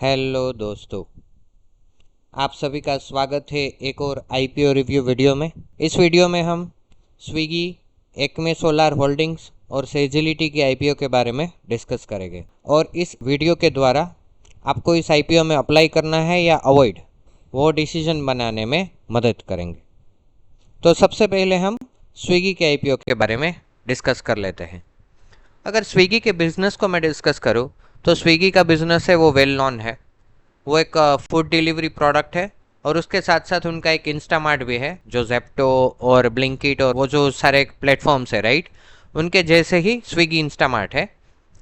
Hello दोस्तों, आप सभी का स्वागत है एक और आईपीओ रिव्यू वीडियो में। इस वीडियो में हम स्विगी, एक्मे सोलार होल्डिंग्स और सेजिलिटी की आईपीओ के बारे में डिस्कस करेंगे और इस वीडियो के द्वारा आपको इस आईपीओ में अप्लाई करना है या अवॉइड, वो डिसीजन बनाने में मदद करेंगे। तो सबसे पहले हम स्विगी के आईपीओ के बारे में डिस्कस कर लेते हैं। अगर स्विगी के बिजनेस को मैं डिस्कस करूँ तो स्विगी का बिजनेस है वो वेल नोन है। वो एक फूड डिलीवरी प्रोडक्ट है और उसके साथ साथ उनका एक इंस्टामार्ट भी है जो जेप्टो और ब्लिंकिट और वो जो सारे प्लेटफॉर्म्स है राइट, उनके जैसे ही स्विगी इंस्टामार्ट है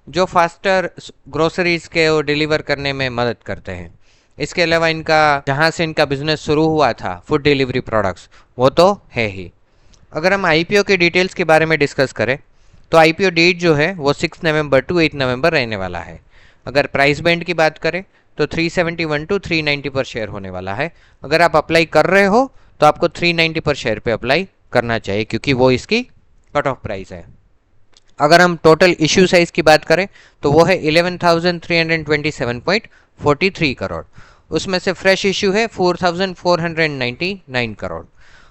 जो फास्टर ग्रोसरीज के वो डिलीवर करने में मदद करते हैं। इसके अलावा इनका जहाँ से इनका बिजनेस शुरू हुआ था फूड डिलीवरी प्रोडक्ट्स, वो तो है ही। अगर हम आईपीओ के डिटेल्स के बारे में डिस्कस करें तो आईपीओ डेट जो है वो 6 नवंबर टू 8 नवंबर रहने वाला है। अगर प्राइस बैंड की बात करें तो 371 टू 390 पर शेयर होने वाला है। अगर आप अप्लाई कर रहे हो तो आपको 390 पर शेयर पे अप्लाई करना चाहिए क्योंकि वो इसकी कट ऑफ प्राइस है। अगर हम टोटल इश्यू साइज की बात करें तो वो है 11,327.43 करोड़। उसमें से फ्रेश इश्यू है 4,499 करोड़।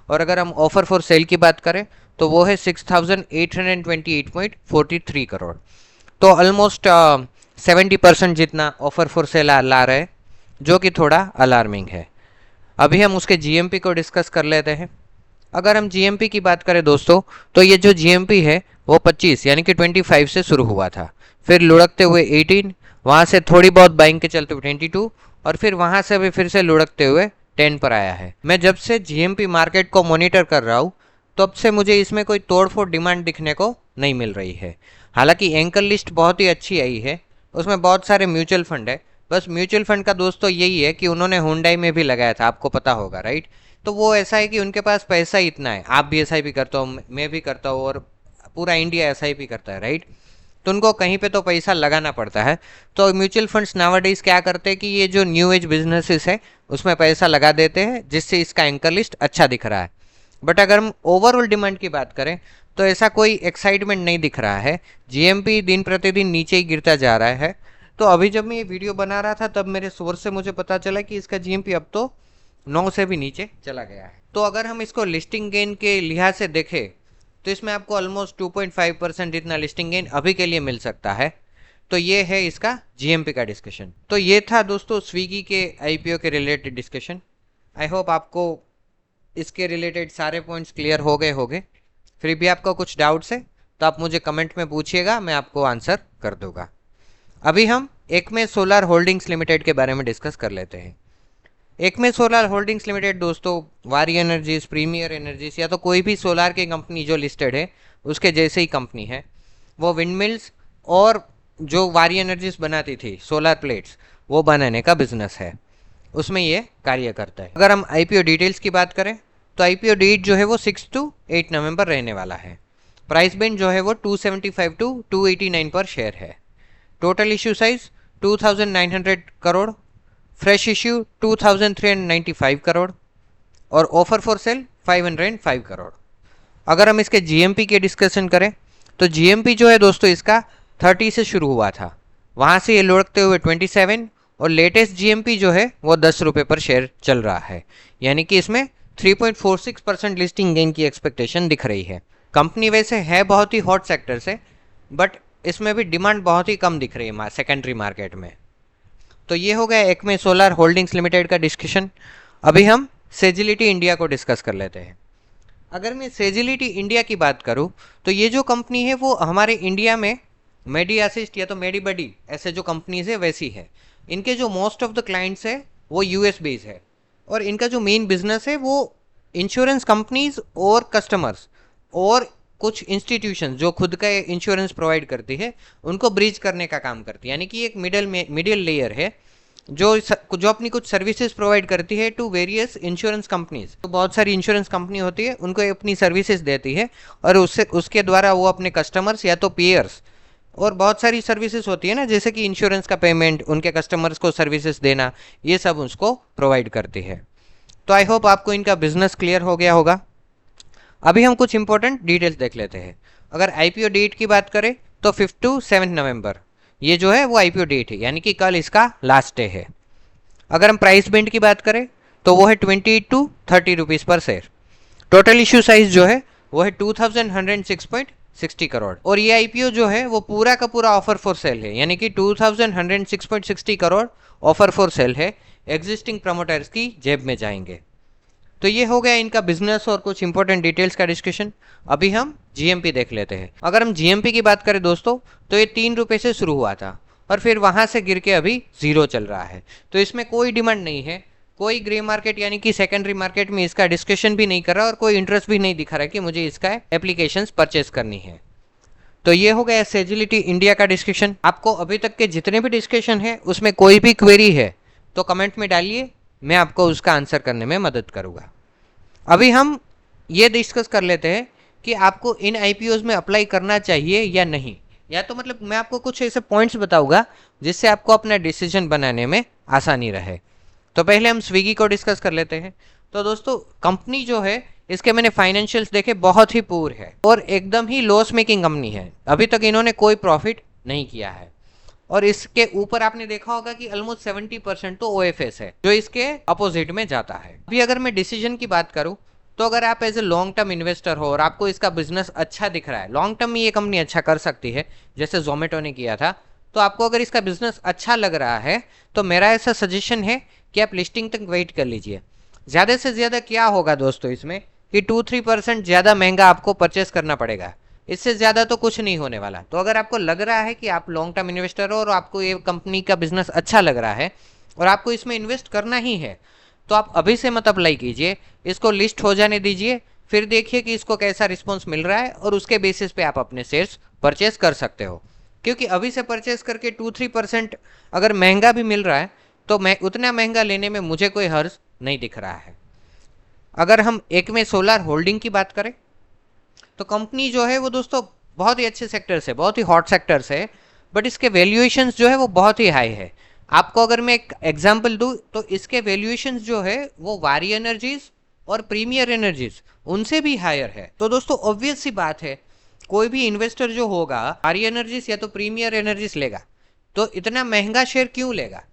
और अगर हम ऑफर फॉर सेल की बात करें तो वो है 6,828.43 करोड़। तो ऑलमोस्ट 70% जितना ऑफर फॉर सेल ला रहे हैं, जो कि थोड़ा अलार्मिंग है। अभी हम उसके जीएमपी को डिस्कस कर लेते हैं। अगर हम जीएमपी की बात करें दोस्तों तो ये जो जीएमपी है वो 25 यानी कि 25 से शुरू हुआ था, फिर लुढ़कते हुए 18, वहाँ से थोड़ी बहुत बाइंग के चलते हुए 22 और फिर वहाँ से भी फिर से लुढ़कते हुए 10 पर आया है। मैं जब से जीएमपी मार्केट को मॉनिटर कर रहा हूँ तब से मुझे इसमें कोई तोड़फोड़ डिमांड दिखने को नहीं मिल रही है। हालांकि एंकर लिस्ट बहुत ही अच्छी आई है, उसमें बहुत सारे म्यूचुअल फंड है। बस म्यूचुअल फंड का दोस्तों यही है कि उन्होंने हुंडई में भी लगाया था, आपको पता होगा राइट। तो वो ऐसा है कि उनके पास पैसा इतना है, आप भी एसआईपी करते हो, मैं भी करता हूँ और पूरा इंडिया एसआईपी करता है राइट। तो उनको कहीं पे तो पैसा लगाना पड़ता है। तो म्यूचुअल फंड्स नावाडेज क्या करते हैं कि ये जो न्यू एज बिजनेसेस है उसमें पैसा लगा देते हैं जिससे इसका एंकर लिस्ट अच्छा दिख रहा है। बट अगर हम ओवरऑल डिमांड की बात करें तो ऐसा कोई एक्साइटमेंट नहीं दिख रहा है। जीएमपी दिन प्रतिदिन नीचे ही गिरता जा रहा है। तो अभी जब मैं ये वीडियो बना रहा था तब मेरे सोर्स से मुझे पता चला कि इसका जीएमपी अब तो 9 से भी नीचे चला गया है। तो अगर हम इसको लिस्टिंग गेन के लिहाज से देखें तो इसमें आपको ऑलमोस्ट 2.5% जितना लिस्टिंग गेन अभी के लिए मिल सकता है। तो ये है इसका जीएमपी का डिस्कशन। तो ये था दोस्तों स्विगी के आईपीओ के रिलेटेड डिस्कशन। आई होप आपको इसके रिलेटेड सारे पॉइंट्स क्लियर हो गए होंगे। फिर भी आपको कुछ डाउट्स है तो आप मुझे कमेंट में पूछिएगा, मैं आपको आंसर कर दूंगा। अभी हम एक्मे सोलार होल्डिंग्स लिमिटेड के बारे में डिस्कस कर लेते हैं। एक्मे सोलार होल्डिंग्स लिमिटेड दोस्तों वारी एनर्जीज, प्रीमियर एनर्जीज या तो कोई भी सोलार की कंपनी जो लिस्टेड है उसके जैसे ही कंपनी है। वो विंडमिल्स और जो वारी एनर्जीज बनाती थी सोलर प्लेट्स, वो बनाने का बिजनेस है, उसमें ये कार्य करता है। अगर हम आईपीओ डिटेल्स की बात करें तो आईपीओ डेट जो है वो 6 टू 8 नवंबर रहने वाला है। प्राइस बैंड जो है वो 275 टू 289 पर शेयर है। Total issue size 2900 crore, fresh issue 2395 crore और ऑफर फॉर सेल 505 करोड़। अगर हम इसके जीएमपी के डिस्कशन करें तो जीएमपी जो है दोस्तों इसका 30 से शुरू हुआ था, वहाँ से ये लुढ़कते हुए 27 और लेटेस्ट जीएमपी जो है वो 10 रुपये पर शेयर चल रहा है। यानी कि इसमें 3.46% लिस्टिंग गेन की एक्सपेक्टेशन दिख रही है। कंपनी वैसे है बहुत ही हॉट सेक्टर से, बट इसमें भी डिमांड बहुत ही कम दिख रही है सेकेंडरी मार्केट में। तो ये हो गया एक्मे सोलार होल्डिंग्स लिमिटेड का डिस्कशन। अभी हम सेजिलिटी इंडिया को डिस्कस कर लेते हैं। अगर मैं सेजिलिटी इंडिया की बात करूं तो ये जो कंपनी है वो हमारे इंडिया में मेडी असिस्ट या तो मेडी बडी ऐसे जो कंपनीज है वैसी है। इनके जो मोस्ट ऑफ द क्लाइंट्स है वो यूएस बेस है और इनका जो मेन बिजनेस है वो इंश्योरेंस कंपनीज और कस्टमर्स और कुछ इंस्टीट्यूशन जो खुद का इंश्योरेंस प्रोवाइड करती है उनको ब्रिज करने का काम करती है। यानी कि एक मिडिल लेयर है जो अपनी कुछ सर्विसेज प्रोवाइड करती है टू वेरियस इंश्योरेंस कंपनीज। तो बहुत सारी इंश्योरेंस कंपनी होती है, उनको अपनी सर्विसेज देती है और उसके द्वारा वो अपने कस्टमर्स या तो पेयर्स, और बहुत सारी सर्विसेज होती है ना जैसे कि इंश्योरेंस का पेमेंट, उनके कस्टमर्स को सर्विसेज देना, ये सब उसको प्रोवाइड करती है। तो आई होप आपको इनका बिजनेस क्लियर हो गया होगा। अभी हम कुछ इंपॉर्टेंट डिटेल्स देख लेते हैं। अगर आईपीओ डेट की बात करें तो 5 to 7 नवंबर ये जो है वो आईपीओ डेट है, यानी कि कल इसका लास्ट डे है। अगर हम प्राइस बैंड की बात करें तो वो है 20 to 30 रुपीज़ पर शेयर। टोटल इश्यू साइज जो है वो है 2106.60 करोड़। और ये आईपीओ जो है वो पूरा का पूरा ऑफर फॉर सेल है, यानी कि 2106.60 करोड़ ऑफर फॉर सेल है, एग्जिस्टिंग प्रमोटर्स की जेब में जाएंगे। तो ये हो गया इनका बिजनेस और कुछ इंपॉर्टेंट डिटेल्स का डिस्कशन। अभी हम जीएमपी देख लेते हैं। अगर हम जीएमपी की बात करें दोस्तों तो ये 3 रुपये से शुरू हुआ था और फिर वहां से गिर के अभी 0 चल रहा है। तो इसमें कोई डिमांड नहीं है, कोई ग्रे मार्केट यानी कि सेकेंडरी मार्केट में इसका डिस्कशन भी नहीं कर रहा और कोई इंटरेस्ट भी नहीं दिखा रहा कि मुझे इसका एप्लीकेशंस परचेस करनी है। तो ये हो गया सेजिलिटी इंडिया का डिस्कशन। आपको अभी तक के जितने भी डिस्कशन है उसमें कोई भी क्वेरी है तो कमेंट में डालिए, मैं आपको उसका आंसर करने में मदद करूंगा। अभी हम ये डिस्कस कर लेते हैं कि आपको इन आईपीओज में अप्लाई करना चाहिए या नहीं, या तो मतलब मैं आपको कुछ ऐसे पॉइंट्स बताऊंगा जिससे आपको अपना डिसीजन बनाने में आसानी रहे। तो पहले हम स्विगी को डिस्कस कर लेते हैं। तो दोस्तों कंपनी जो है इसके मैंने फाइनेंशियल्स देखे, बहुत ही पुअर है और एकदम ही लॉस मेकिंग कंपनी है। अभी तक इन्होंने कोई प्रॉफिट नहीं किया है और इसके ऊपर आपने देखा होगा कि ऑलमोस्ट 70% तो ओएफएस है जो इसके अपोजिट में जाता है। अभी अगर मैं डिसीजन की बात करूं तो अगर आप as a long term investor हो और आपको इसका बिजनेस अच्छा दिख रहा है, लॉन्ग टर्म में ये कंपनी अच्छा कर सकती है जैसे जोमेटो ने किया था, तो आपको अगर इसका बिजनेस अच्छा लग रहा है तो मेरा ऐसा सजेशन है कि आप लिस्टिंग तक वेट कर लीजिए। ज़्यादा से ज़्यादा क्या होगा दोस्तों इसमें कि 2-3% ज़्यादा महंगा आपको परचेस करना पड़ेगा, इससे ज़्यादा तो कुछ नहीं होने वाला। तो अगर आपको लग रहा है कि आप लॉन्ग टर्म इन्वेस्टर हो और आपको ये कंपनी का बिजनेस अच्छा लग रहा है और आपको इसमें इन्वेस्ट करना ही है तो आप अभी से मत अप्लाई कीजिए, इसको लिस्ट हो जाने दीजिए, फिर देखिए कि इसको कैसा रिस्पॉन्स मिल रहा है और उसके बेसिस पे आप अपने शेयर्स परचेस कर सकते हो। क्योंकि अभी से परचेस करके 2-3% अगर महंगा भी मिल रहा है तो मैं उतना महंगा लेने में मुझे कोई हर्ज नहीं दिख रहा है। अगर हम एकमे सोलार होल्डिंग की बात करें तो कंपनी जो है वो दोस्तों बहुत ही अच्छे सेक्टर से, बहुत ही हॉट सेक्टर से, बट इसके वैल्यूएशंस जो है वो बहुत ही हाई है। आपको अगर मैं एक एग्जांपल दूं तो इसके वैल्यूएशंस जो है वो वारी एनर्जीज और प्रीमियर एनर्जीज उनसे भी हायर है। तो दोस्तों ऑब्वियस सी बात है, कोई भी इन्वेस्टर जो होगा वारी एनर्जीज या तो प्रीमियर एनर्जीज लेगा तो इतना महंगा शेयर क्यों लेगा।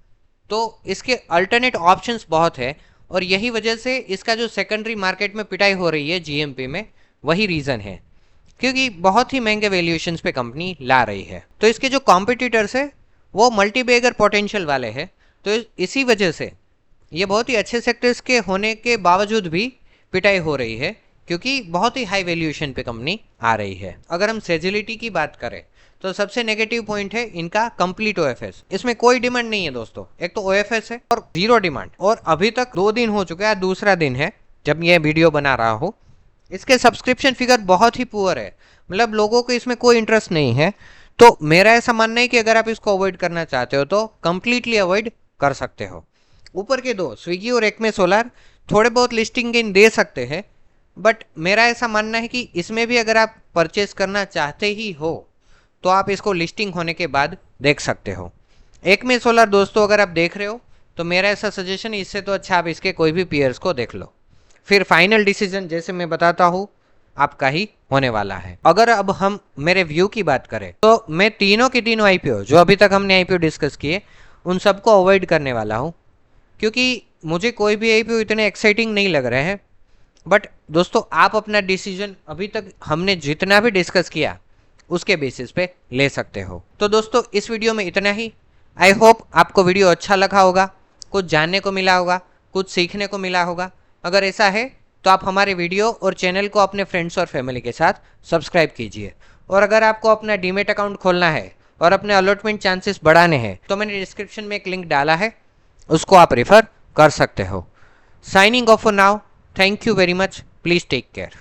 तो इसके अल्टरनेट ऑप्शंस बहुत है और यही वजह से इसका जो सेकेंडरी मार्केट में पिटाई हो रही है जीएमपी में, वही रीज़न है क्योंकि बहुत ही महंगे वैल्यूएशंस पे कंपनी ला रही है। तो इसके जो कॉम्पिटिटर्स है वो मल्टीबैगर पोटेंशियल वाले हैं, तो इसी वजह से ये बहुत ही अच्छे सेक्टर्स के होने के बावजूद भी पिटाई हो रही है क्योंकि बहुत ही हाई वैल्यूएशन पे कंपनी आ रही है। अगर हम सेजिलिटी की बात करें तो सबसे नेगेटिव पॉइंट है इनका कंप्लीट ओएफएस। इसमें कोई डिमांड नहीं है दोस्तों, एक तो ओएफएस है और 0 डिमांड, और अभी तक 2 दिन हो चुका है, दूसरा दिन है जब ये वीडियो बना रहा हूँ। इसके सब्सक्रिप्शन फिगर बहुत ही पुअर है, मतलब लोगों को इसमें कोई इंटरेस्ट नहीं है। तो मेरा ऐसा मानना है कि अगर आप इसको अवॉइड करना चाहते हो तो कंप्लीटली अवॉइड कर सकते हो। ऊपर के दो स्विगी और एकमे सोलार थोड़े बहुत लिस्टिंग गेन दे सकते हैं, बट मेरा ऐसा मानना है कि इसमें भी अगर आप परचेस करना चाहते ही हो तो आप इसको लिस्टिंग होने के बाद देख सकते हो। एकमे सोलार दोस्तों अगर आप देख रहे हो तो मेरा ऐसा सजेशन है, इससे तो अच्छा आप इसके कोई भी पीयर्स को देख लो, फिर फाइनल डिसीजन जैसे मैं बताता हूँ आपका ही होने वाला है। अगर अब हम मेरे व्यू की बात करें तो मैं तीनों की तीनों आईपीओ जो अभी तक हमने आईपीओ डिस्कस किए उन सबको अवॉइड करने वाला हूँ क्योंकि मुझे कोई भी आईपीओ इतने एक्साइटिंग नहीं लग रहे हैं। बट दोस्तों आप अपना डिसीजन अभी तक हमने जितना भी डिस्कस किया उसके बेसिस पे ले सकते हो। तो दोस्तों इस वीडियो में इतना ही। आई होप आपको वीडियो अच्छा लगा होगा, कुछ जानने को मिला होगा, कुछ सीखने को मिला होगा। अगर ऐसा है तो आप हमारे वीडियो और चैनल को अपने फ्रेंड्स और फैमिली के साथ सब्सक्राइब कीजिए। और अगर आपको अपना डीमेट अकाउंट खोलना है और अपने अलॉटमेंट चांसेस बढ़ाने हैं तो मैंने डिस्क्रिप्शन में एक लिंक डाला है, उसको आप रेफर कर सकते हो। Signing off for now, thank you very much, please take care.